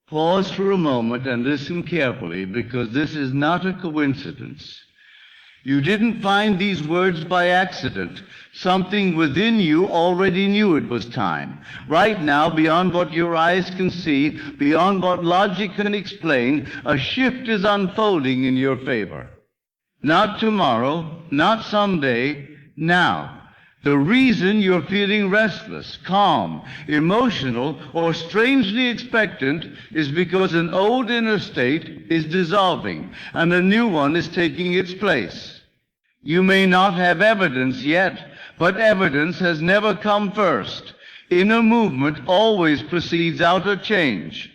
Pause for a moment and listen carefully, because this is not a coincidence. You didn't find these words by accident. Something within you already knew it was time. Right now, beyond what your eyes can see, beyond what logic can explain, a shift is unfolding in your favor. Not tomorrow, not someday, now. The reason you're feeling restless, calm, emotional, or strangely expectant is because an old inner state is dissolving and a new one is taking its place. You may not have evidence yet, but evidence has never come first. Inner movement always precedes outer change.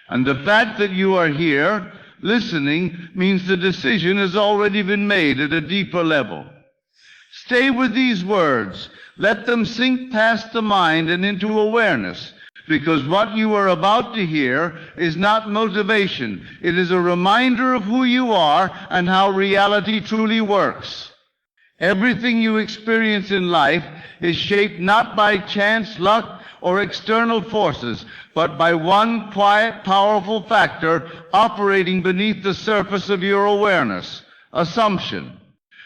And the fact that you are here, listening, means the decision has already been made at a deeper level. Stay with these words. Let them sink past the mind and into awareness, because what you are about to hear is not motivation. It is a reminder of who you are and how reality truly works. Everything you experience in life is shaped not by chance, luck, or external forces, but by one quiet, powerful factor operating beneath the surface of your awareness: assumption.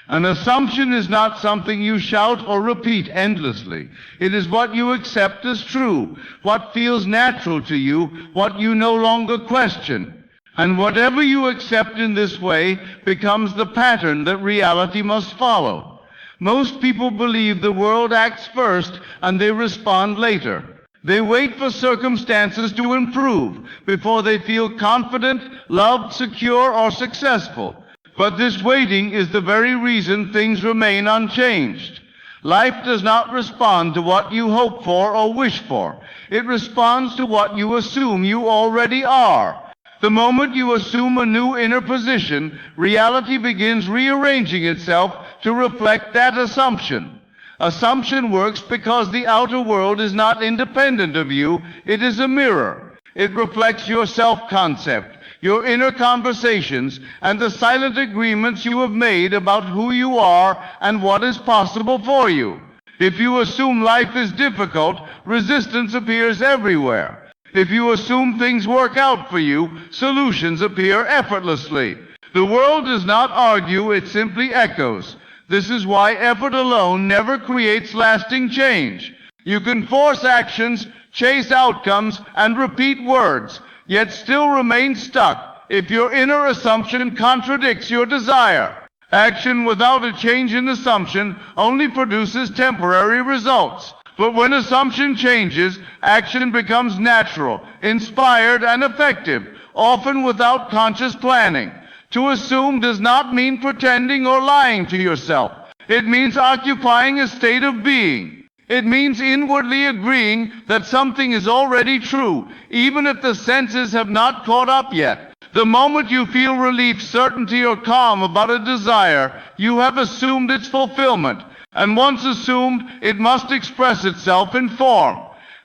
An assumption is not something you shout or repeat endlessly. It is what you accept as true, what feels natural to you, what you no longer question. And whatever you accept in this way becomes the pattern that reality must follow. Most people believe the world acts first and they respond later. They wait for circumstances to improve before they feel confident, loved, secure, or successful. But this waiting is the very reason things remain unchanged. Life does not respond to what you hope for or wish for. It responds to what you assume you already are. The moment you assume a new inner position, reality begins rearranging itself to reflect that assumption. Assumption works because the outer world is not independent of you. It is a mirror. It reflects your self-concept, your inner conversations, and the silent agreements you have made about who you are and what is possible for you. If you assume life is difficult, resistance appears everywhere. If you assume things work out for you, solutions appear effortlessly. The world does not argue, it simply echoes. This is why effort alone never creates lasting change. You can force actions, chase outcomes, and repeat words, yet still remain stuck if your inner assumption contradicts your desire. Action without a change in assumption only produces temporary results. But when assumption changes, action becomes natural, inspired, and effective, often without conscious planning. To assume does not mean pretending or lying to yourself. It means occupying a state of being. It means inwardly agreeing that something is already true, even if the senses have not caught up yet. The moment you feel relief, certainty, or calm about a desire, you have assumed its fulfillment. And once assumed, it must express itself in form.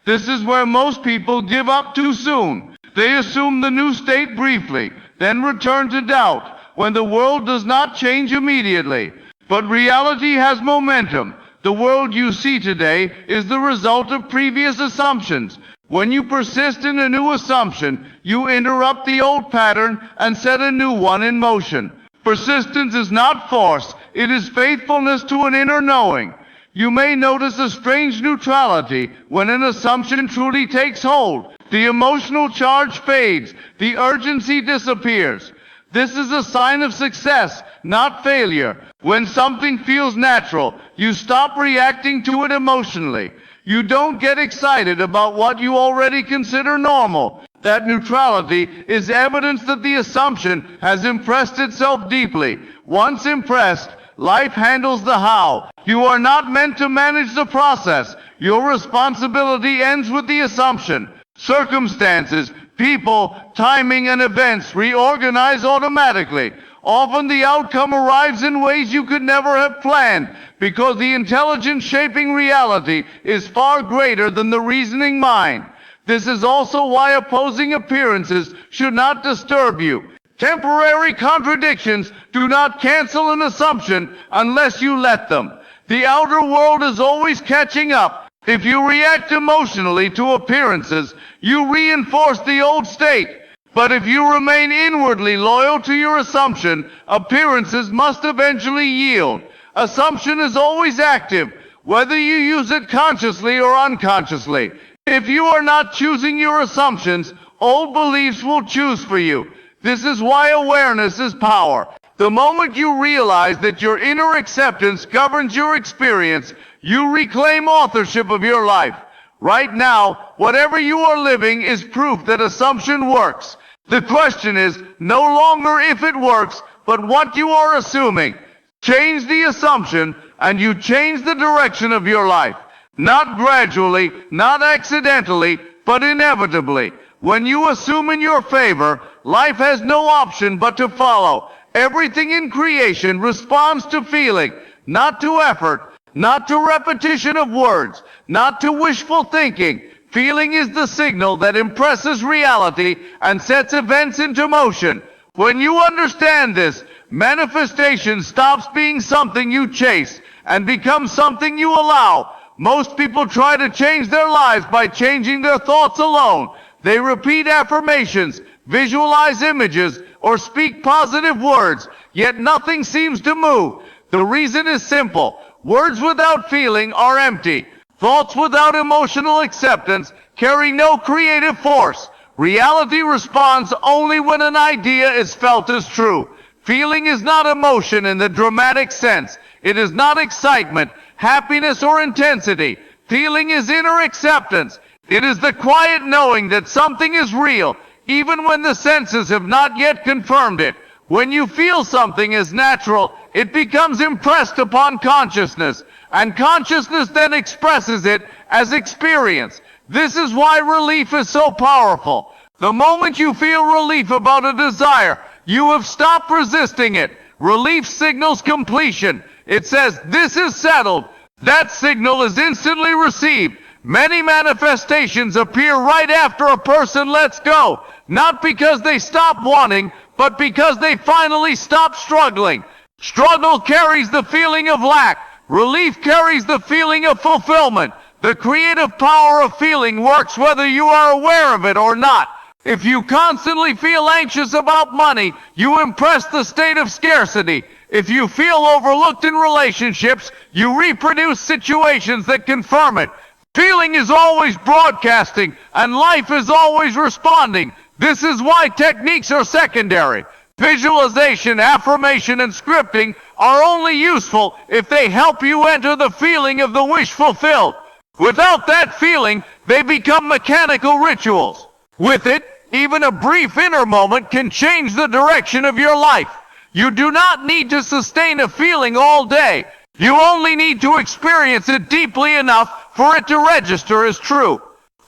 This is where most people give up too soon. They assume the new state briefly, then return to doubt when the world does not change immediately. But reality has momentum. The world you see today is the result of previous assumptions. When you persist in a new assumption, you interrupt the old pattern and set a new one in motion. Persistence is not force, it is faithfulness to an inner knowing. You may notice a strange neutrality when an assumption truly takes hold. The emotional charge fades, the urgency disappears. This is a sign of success, not failure. When something feels natural, you stop reacting to it emotionally. You don't get excited about what you already consider normal. That neutrality is evidence that the assumption has impressed itself deeply. Once impressed, life handles the how. You are not meant to manage the process. Your responsibility ends with the assumption. Circumstances, people, timing, and events reorganize automatically. Often the outcome arrives in ways you could never have planned, because the intelligence shaping reality is far greater than the reasoning mind. This is also why opposing appearances should not disturb you. Temporary contradictions do not cancel an assumption unless you let them. The outer world is always catching up. If you react emotionally to appearances, you reinforce the old state. But if you remain inwardly loyal to your assumption, appearances must eventually yield. Assumption is always active, whether you use it consciously or unconsciously. If you are not choosing your assumptions, old beliefs will choose for you. This is why awareness is power. The moment you realize that your inner acceptance governs your experience, you reclaim authorship of your life. Right now, whatever you are living is proof that assumption works. The question is no longer if it works, but what you are assuming. Change the assumption, and you change the direction of your life. Not gradually, not accidentally, but inevitably. When you assume in your favor, life has no option but to follow. Everything in creation responds to feeling, not to effort, not to repetition of words, not to wishful thinking. Feeling is the signal that impresses reality and sets events into motion. When you understand this, manifestation stops being something you chase and becomes something you allow. Most people try to change their lives by changing their thoughts alone. They repeat affirmations, visualize images, or speak positive words, yet nothing seems to move. The reason is simple. Words without feeling are empty. Thoughts without emotional acceptance carry no creative force. Reality responds only when an idea is felt as true. Feeling is not emotion in the dramatic sense. It is not excitement, happiness, or intensity. Feeling is inner acceptance. It is the quiet knowing that something is real, even when the senses have not yet confirmed it. When you feel something is natural, it becomes impressed upon consciousness, and consciousness then expresses it as experience. This is why relief is so powerful. The moment you feel relief about a desire, you have stopped resisting it. Relief signals completion. It says, this is settled. That signal is instantly received. Many manifestations appear right after a person lets go, not because they stop wanting, but because they finally stop struggling. Struggle carries the feeling of lack. Relief carries the feeling of fulfillment. The creative power of feeling works whether you are aware of it or not. If you constantly feel anxious about money, you impress the state of scarcity. If you feel overlooked in relationships, you reproduce situations that confirm it. Feeling is always broadcasting, and life is always responding. This is why techniques are secondary. Visualization, affirmation, and scripting are only useful if they help you enter the feeling of the wish fulfilled. Without that feeling, they become mechanical rituals. With it, even a brief inner moment can change the direction of your life. You do not need to sustain a feeling all day. You only need to experience it deeply enough for it to register as true.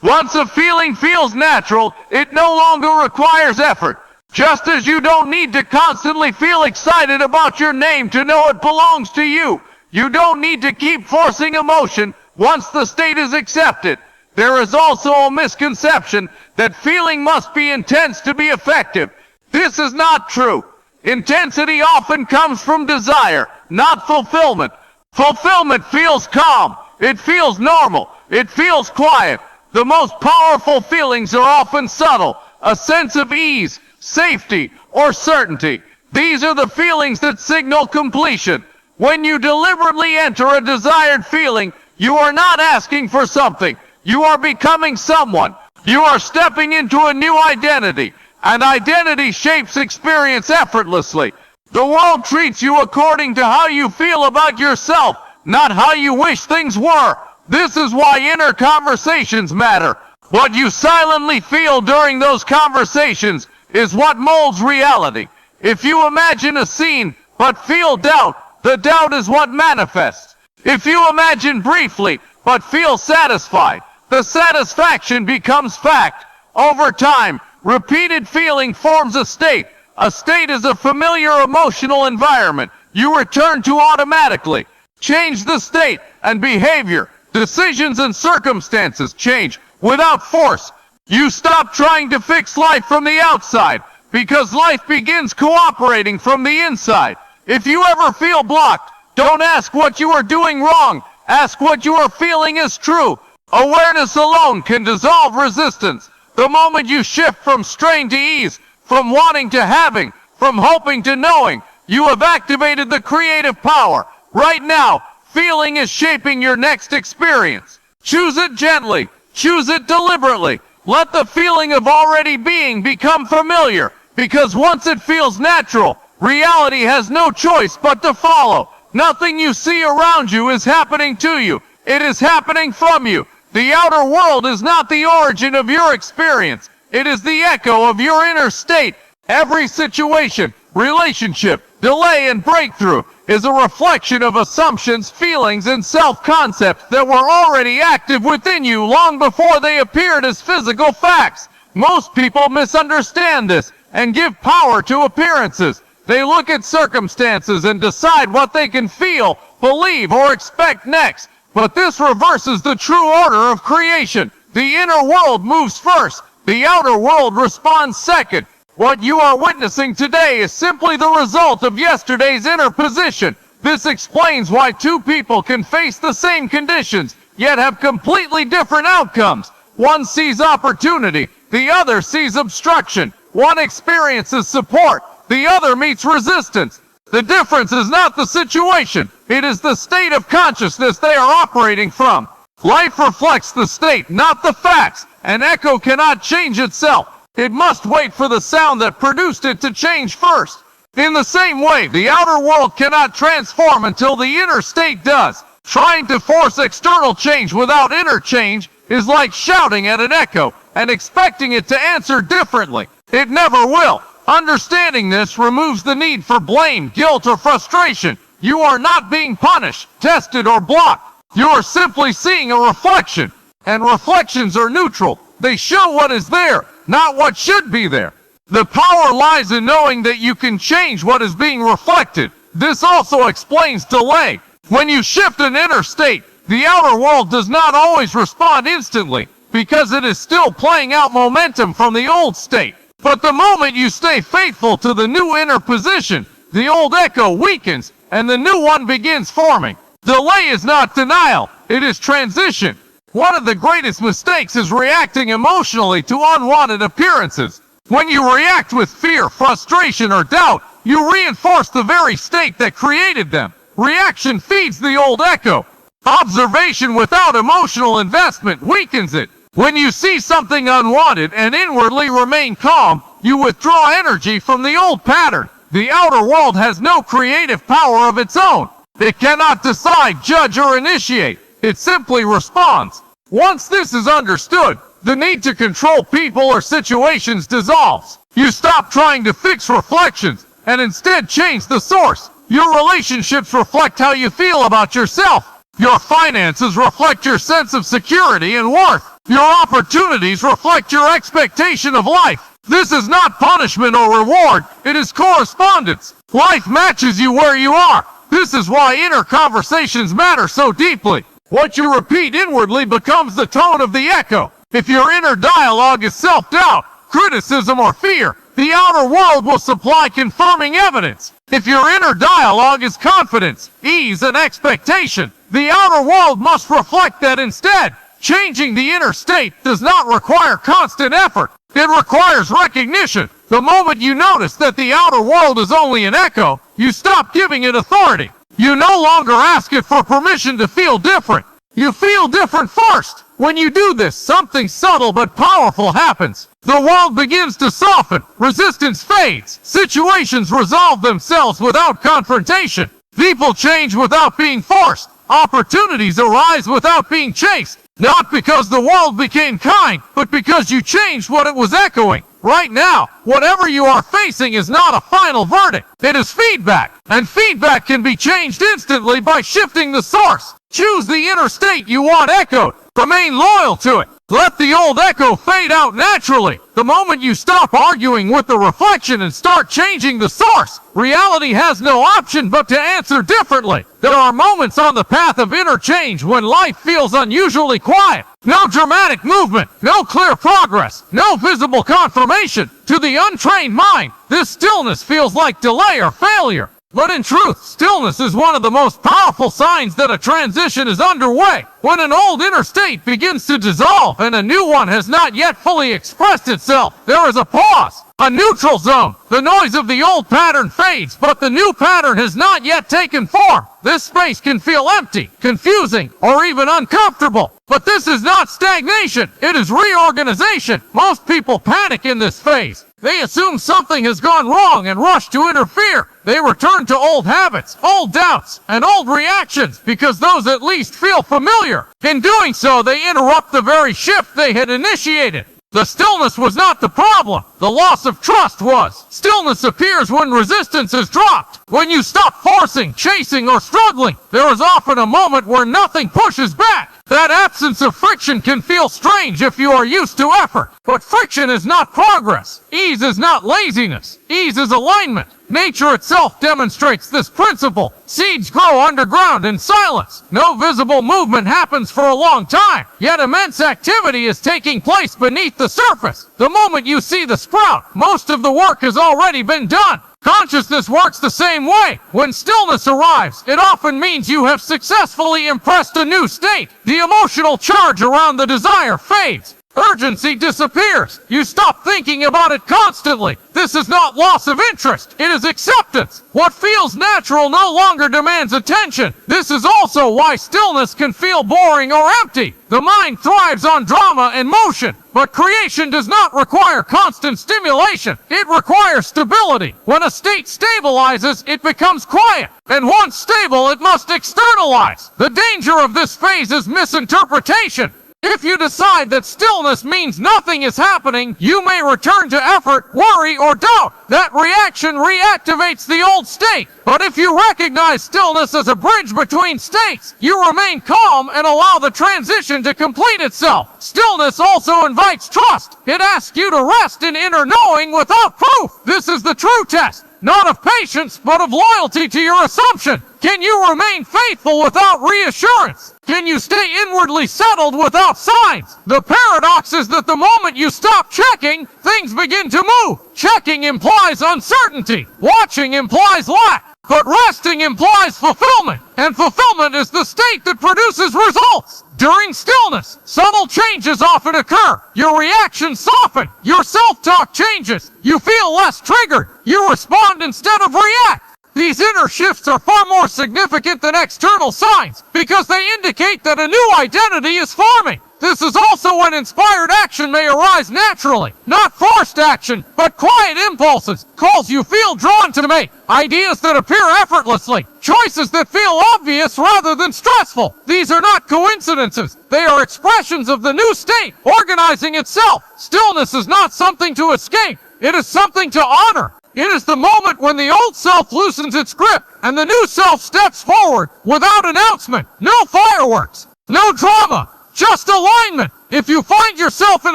Once a feeling feels natural, it no longer requires effort. Just as you don't need to constantly feel excited about your name to know it belongs to you, you don't need to keep forcing emotion once the state is accepted. There is also a misconception that feeling must be intense to be effective. This is not true. Intensity often comes from desire, not fulfillment. Fulfillment feels calm. It feels normal. It feels quiet. The most powerful feelings are often subtle. A sense of ease, safety, or certainty. These are the feelings that signal completion. When you deliberately enter a desired feeling, you are not asking for something. You are becoming someone. You are stepping into a new identity. And identity shapes experience effortlessly. The world treats you according to how you feel about yourself, not how you wish things were. This is why inner conversations matter. What you silently feel during those conversations is what molds reality. If you imagine a scene but feel doubt, the doubt is what manifests. If you imagine briefly but feel satisfied, the satisfaction becomes fact. Over time, repeated feeling forms a state. A state is a familiar emotional environment you return to automatically. Change the state and behavior, decisions and circumstances change without force. You stop trying to fix life from the outside because life begins cooperating from the inside. If you ever feel blocked, don't ask what you are doing wrong. Ask what you are feeling is true. Awareness alone can dissolve resistance. The moment you shift from strain to ease, from wanting to having, from hoping to knowing, you have activated the creative power. Right now, feeling is shaping your next experience. Choose it gently. Choose it deliberately. Let the feeling of already being become familiar, because once it feels natural, reality has no choice but to follow. Nothing you see around you is happening to you. It is happening from you. The outer world is not the origin of your experience. It is the echo of your inner state. Every situation, relationship, delay, and breakthrough is a reflection of assumptions, feelings, and self-concepts that were already active within you long before they appeared as physical facts. Most people misunderstand this and give power to appearances. They look at circumstances and decide what they can feel, believe, or expect next. But this reverses the true order of creation. The inner world moves first. The outer world responds second. What you are witnessing today is simply the result of yesterday's inner position. This explains why two people can face the same conditions, yet have completely different outcomes. One sees opportunity, the other sees obstruction. One experiences support, the other meets resistance. The difference is not the situation, it is the state of consciousness they are operating from. Life reflects the state, not the facts. An echo cannot change itself. It must wait for the sound that produced it to change first. In the same way, the outer world cannot transform until the inner state does. Trying to force external change without inner change is like shouting at an echo and expecting it to answer differently. It never will. Understanding this removes the need for blame, guilt, or frustration. You are not being punished, tested, or blocked. You are simply seeing a reflection. And reflections are neutral. They show what is there, not what should be there. The power lies in knowing that you can change what is being reflected. This also explains delay. When you shift an inner state, the outer world does not always respond instantly, because it is still playing out momentum from the old state. But the moment you stay faithful to the new inner position, the old echo weakens, and the new one begins forming. Delay is not denial, it is transition. One of the greatest mistakes is reacting emotionally to unwanted appearances. When you react with fear, frustration, or doubt, you reinforce the very state that created them. Reaction feeds the old echo. Observation without emotional investment weakens it. When you see something unwanted and inwardly remain calm, you withdraw energy from the old pattern. The outer world has no creative power of its own. It cannot decide, judge, or initiate. It simply responds. Once this is understood, the need to control people or situations dissolves. You stop trying to fix reflections and instead change the source. Your relationships reflect how you feel about yourself. Your finances reflect your sense of security and worth. Your opportunities reflect your expectation of life. This is not punishment or reward, it is correspondence. Life matches you where you are. This is why inner conversations matter so deeply. What you repeat inwardly becomes the tone of the echo. If your inner dialogue is self-doubt, criticism, or fear, the outer world will supply confirming evidence. If your inner dialogue is confidence, ease, and expectation, the outer world must reflect that instead. Changing the inner state does not require constant effort. It requires recognition. The moment you notice that the outer world is only an echo, you stop giving it authority. You no longer ask it for permission to feel different. You feel different first. When you do this, something subtle but powerful happens. The world begins to soften. Resistance fades. Situations resolve themselves without confrontation. People change without being forced. Opportunities arise without being chased. Not because the world became kind, but because you changed what it was echoing. Right now, whatever you are facing is not a final verdict. It is feedback. And feedback can be changed instantly by shifting the source. Choose the inner state you want echoed. Remain loyal to it. Let the old echo fade out naturally. The moment you stop arguing with the reflection and start changing the source, reality has no option but to answer differently. There are moments on the path of inner change when life feels unusually quiet. No dramatic movement, no clear progress, no visible confirmation. To the untrained mind, this stillness feels like delay or failure. But in truth, stillness is one of the most powerful signs that a transition is underway. When an old inner state begins to dissolve and a new one has not yet fully expressed itself, there is a pause, a neutral zone. The noise of the old pattern fades, but the new pattern has not yet taken form. This space can feel empty, confusing, or even uncomfortable. But this is not stagnation, it is reorganization. Most people panic in this phase. They assume something has gone wrong and rush to interfere. They return to old habits, old doubts, and old reactions because those at least feel familiar. In doing so, they interrupt the very shift they had initiated. The stillness was not the problem. The loss of trust was. Stillness appears when resistance is dropped. When you stop forcing, chasing, or struggling, there is often a moment where nothing pushes back. That absence of friction can feel strange if you are used to effort. But friction is not progress. Ease is not laziness. Ease is alignment. Nature itself demonstrates this principle. Seeds grow underground in silence. No visible movement happens for a long time, yet immense activity is taking place beneath the surface. The moment you see the sprout, most of the work has already been done. Consciousness works the same way. When stillness arrives, it often means you have successfully impressed a new state. The emotional charge around the desire fades. Urgency disappears. You stop thinking about it constantly. This is not loss of interest. It is acceptance. What feels natural no longer demands attention. This is also why stillness can feel boring or empty. The mind thrives on drama and motion, but creation does not require constant stimulation. It requires stability. When a state stabilizes, it becomes quiet. And once stable, it must externalize. The danger of this phase is misinterpretation. If you decide that stillness means nothing is happening, you may return to effort, worry, or doubt. That reaction reactivates the old state. But if you recognize stillness as a bridge between states, you remain calm and allow the transition to complete itself. Stillness also invites trust. It asks you to rest in inner knowing without proof. This is the true test. Not of patience, but of loyalty to your assumption. Can you remain faithful without reassurance? Can you stay inwardly settled without signs? The paradox is that the moment you stop checking, things begin to move. Checking implies uncertainty. Watching implies lack. But resting implies fulfillment. And fulfillment is the state that produces results. During stillness, subtle changes often occur. Your reactions soften. Your self-talk changes. You feel less triggered. You respond instead of react. These inner shifts are far more significant than external signs because they indicate that a new identity is forming. This is also when inspired action may arise naturally. Not forced action, but quiet impulses, calls you feel drawn to make, ideas that appear effortlessly, choices that feel obvious rather than stressful. These are not coincidences. They are expressions of the new state, organizing itself. Stillness is not something to escape. It is something to honor. It is the moment when the old self loosens its grip and the new self steps forward without announcement. No fireworks, no drama, just alignment. If you find yourself in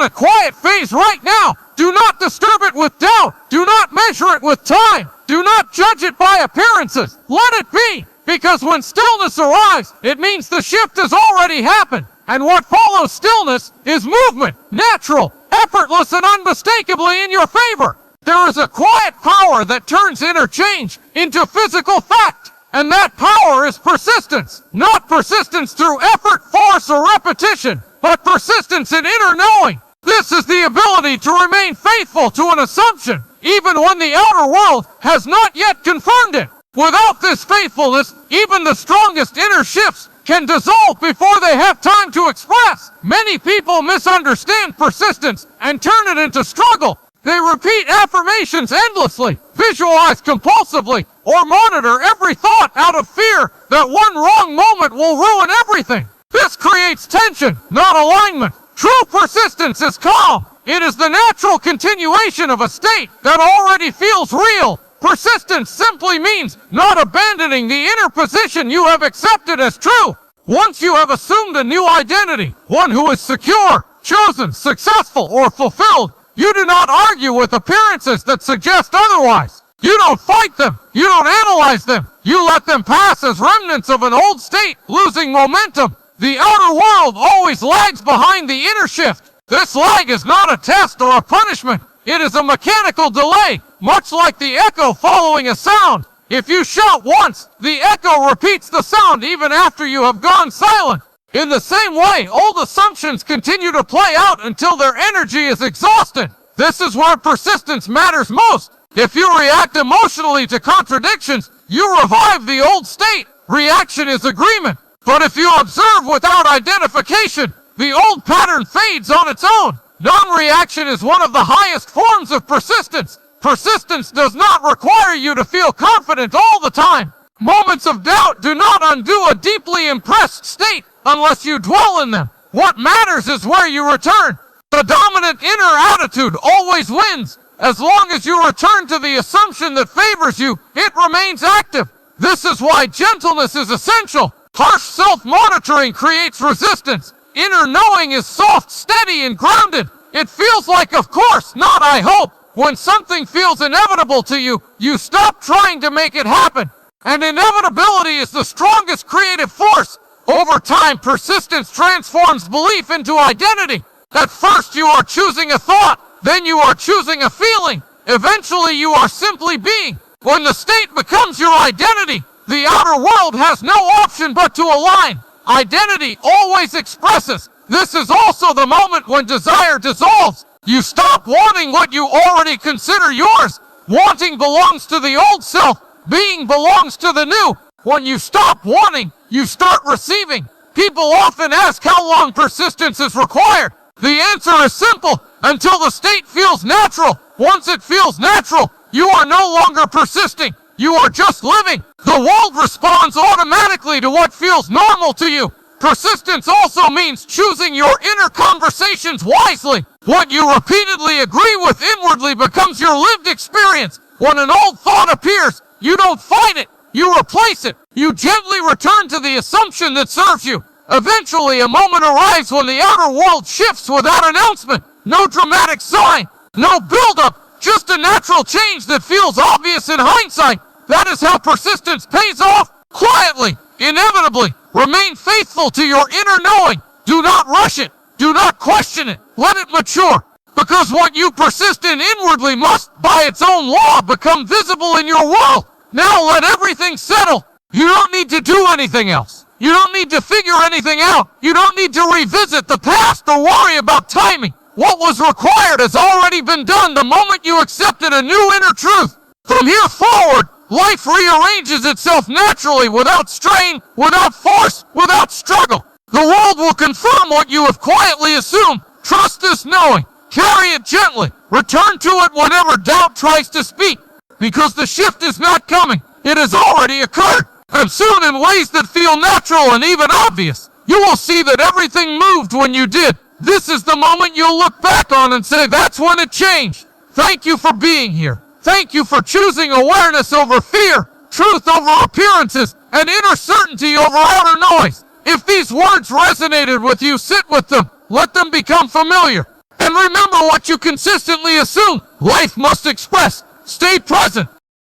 a quiet phase right now, do not disturb it with doubt. Do not measure it with time. Do not judge it by appearances. Let it be, because when stillness arrives, it means the shift has already happened. And what follows stillness is movement, natural, effortless, and unmistakably in your favor. There is a quiet power that turns interchange into physical fact, and that power is persistence. Not persistence through effort, force, or repetition, but persistence in inner knowing. This is the ability to remain faithful to an assumption, even when the outer world has not yet confirmed it. Without this faithfulness, even the strongest inner shifts can dissolve before they have time to express. Many people misunderstand persistence and turn it into struggle. They repeat affirmations endlessly, visualize compulsively, or monitor every thought out of fear that one wrong moment will ruin everything. This creates tension, not alignment. True persistence is calm. It is the natural continuation of a state that already feels real. Persistence simply means not abandoning the inner position you have accepted as true. Once you have assumed a new identity, one who is secure, chosen, successful, or fulfilled, you do not argue with appearances that suggest otherwise. You don't fight them. You don't analyze them. You let them pass as remnants of an old state, losing momentum. The outer world always lags behind the inner shift. This lag is not a test or a punishment. It is a mechanical delay, much like the echo following a sound. If you shout once, the echo repeats the sound even after you have gone silent. In the same way, old assumptions continue to play out until their energy is exhausted. This is where persistence matters most. If you react emotionally to contradictions, you revive the old state. Reaction is agreement. But if you observe without identification, the old pattern fades on its own. Non-reaction is one of the highest forms of persistence. Persistence does not require you to feel confident all the time. Moments of doubt do not undo a deeply impressed state unless you dwell in them. What matters is where you return. The dominant inner attitude always wins. As long as you return to the assumption that favors you, it remains active. This is why gentleness is essential. Harsh self-monitoring creates resistance. Inner knowing is soft, steady, and grounded. It feels like of course, not I hope. When something feels inevitable to you, you stop trying to make it happen. And inevitability is the strongest creative force. Over time, persistence transforms belief into identity. At first you are choosing a thought, then you are choosing a feeling. Eventually you are simply being. When the state becomes your identity, the outer world has no option but to align. Identity always expresses. This is also the moment when desire dissolves. You stop wanting what you already consider yours. Wanting belongs to the old self. Being belongs to the new. When you stop wanting, you start receiving. People often ask how long persistence is required. The answer is simple. Until the state feels natural. Once it feels natural, you are no longer persisting. You are just living. The world responds automatically to what feels normal to you. Persistence also means choosing your inner conversations wisely. What you repeatedly agree with inwardly becomes your lived experience. When an old thought appears, you don't fight it. You replace it. You gently return to the assumption that serves you. Eventually, a moment arrives when the outer world shifts without announcement. No dramatic sign, no build-up, just a natural change that feels obvious in hindsight. That is how persistence pays off. Quietly, inevitably, remain faithful to your inner knowing. Do not rush it. Do not question it. Let it mature. Because what you persist in inwardly must, by its own law, become visible in your world. Now let everything settle. You don't need to do anything else. You don't need to figure anything out. You don't need to revisit the past or worry about timing. What was required has already been done the moment you accepted a new inner truth. From here forward, life rearranges itself naturally without strain, without force, without struggle. The world will confirm what you have quietly assumed. Trust this knowing. Carry it gently. Return to it whenever doubt tries to speak. Because the shift is not coming. It has already occurred. And soon in ways that feel natural and even obvious. You will see that everything moved when you did. This is the moment you'll look back on and say, that's when it changed. Thank you for being here. Thank you for choosing awareness over fear, truth over appearances, and inner certainty over outer noise. If these words resonated with you, sit with them. Let them become familiar. And remember what you consistently assume. Life must express. Stay present.